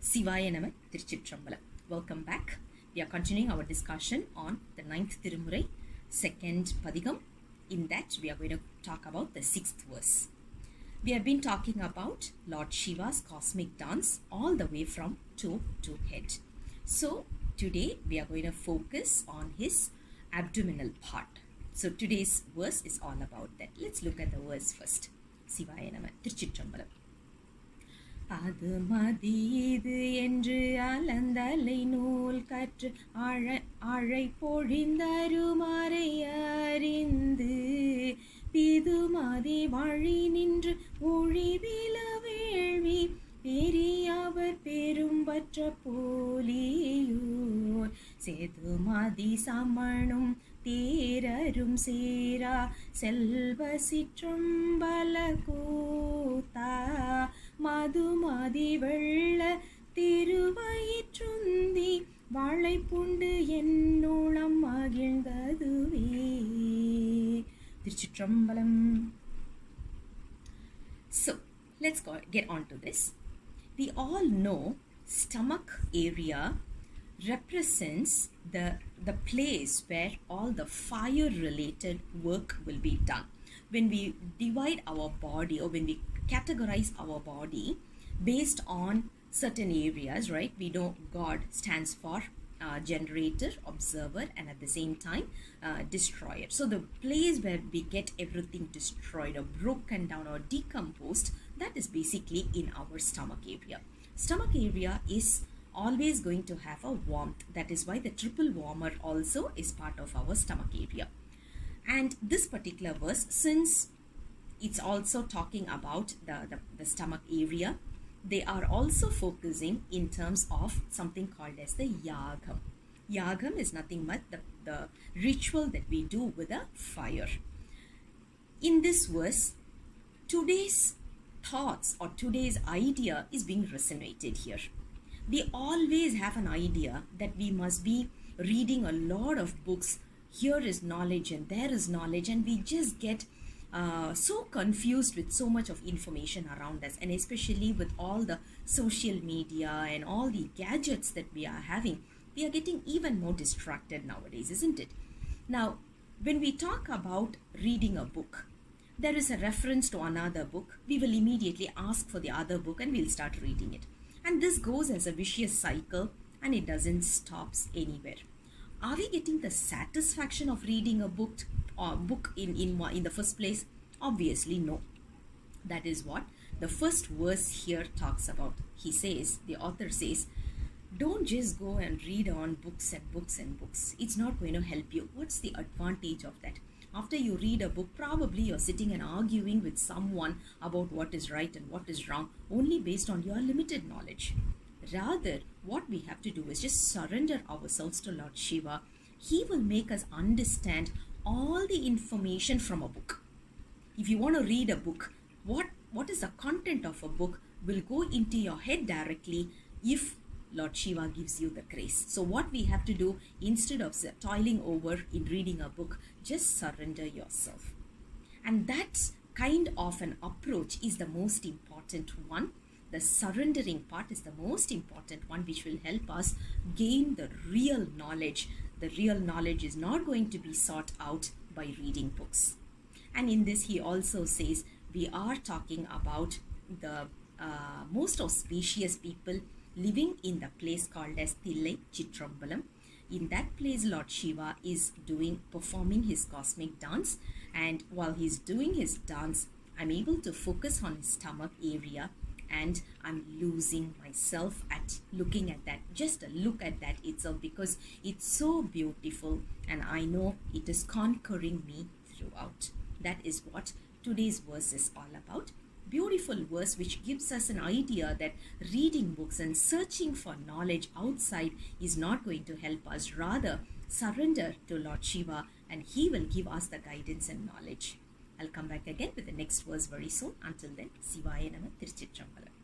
Sivaya Nama Tiruchitrambalam. Welcome back. We are continuing our discussion on the 9th Tirumurai, 2nd Padigam. In that, we are going to talk about the 6th verse. We have been talking about Lord Shiva's cosmic dance all the way from toe to head. So, today we are going to focus on his abdominal part. So, today's verse is all about that. Let's look at the verse first. Sivaya Nama Tiruchitrambalam. athu madhi ithu என்று அலந்தலை நூல் கற்று அழை பொழிந்தருமாறை அறிந்து பிதுமதி வழி நின்று ஒழிவில வேள்வி பெரியவர் பெரும்பற்ற போலியோர் சேதுமதி சமணும் தேரரும் சேரா செல்வ சிற்றம்பல கூத்தா மதுமதி வெள்ள திருவயிற்றுந்தி வாழைப்புண்டு என்னுளம் மகிழ்ந்ததுவே. திருச்சிற்றம்பலம். So, let's get on to this. We all know stomach area represents the place where all the fire related work will be done. When we divide our body, or when we categorize our body based on certain areas, right? We know God stands for generator, observer, and at the same time destroyer. So the place where we get everything destroyed or broken down or decomposed, that is basically in our stomach area. Stomach area is always going to have a warmth. That is why the triple warmer also is part of our stomach area. And this particular verse, since it's also talking about the stomach area, they are also focusing in terms of something called as the yagam. Yagam is nothing but the ritual that we do with a fire. In this verse, today's thoughts or today's idea is being resonated here. We always have an idea that we must be reading a lot of books. Here is knowledge and there is knowledge, and we just get so confused with so much of information around us, and especially with all the social media and all the gadgets that we are having, we are getting even more distracted nowadays, isn't it? Now, when we talk about reading a book, there is a reference to another book. We will immediately ask for the other book and we'll start reading it. And this goes as a vicious cycle, and it doesn't stop anywhere. Are we getting the satisfaction of reading a book in the first place? Obviously no. That is what the first verse here talks about. He says, the author says, don't just go and read on books and books and books. It's not going to help you. What's the advantage of that? After you read a book, probably you're sitting and arguing with someone about what is right and what is wrong, only based on your limited knowledge. Rather, what we have to do is just surrender ourselves to Lord Shiva. He will make us understand all the information from a book. If you want to read a book, what is the content of a book will go into your head directly if Lord Shiva gives you the grace. So what we have to do, instead of toiling over in reading a book, just surrender yourself. And that kind of an approach is the most important one. The surrendering part is the most important one, which will help us gain the real knowledge. The real knowledge is not going to be sought out by reading books. And in this, he also says, we are talking about the most auspicious people living in the place called as Thiruchitrambalam. In that place, Lord Shiva is performing his cosmic dance. And while he's doing his dance, I'm able to focus on his stomach area, and I'm losing myself at looking at that. Just a look at that itself, because it's so beautiful, and I know it is conquering me throughout. That is what today's verse is all about. Beautiful verse which gives us an idea that reading books and searching for knowledge outside is not going to help us. Rather, surrender to Lord Shiva, and he will give us the guidance and knowledge. I'll come back again with the next verse very soon. Until then, Sivaya Nama Tiruchitrambalam.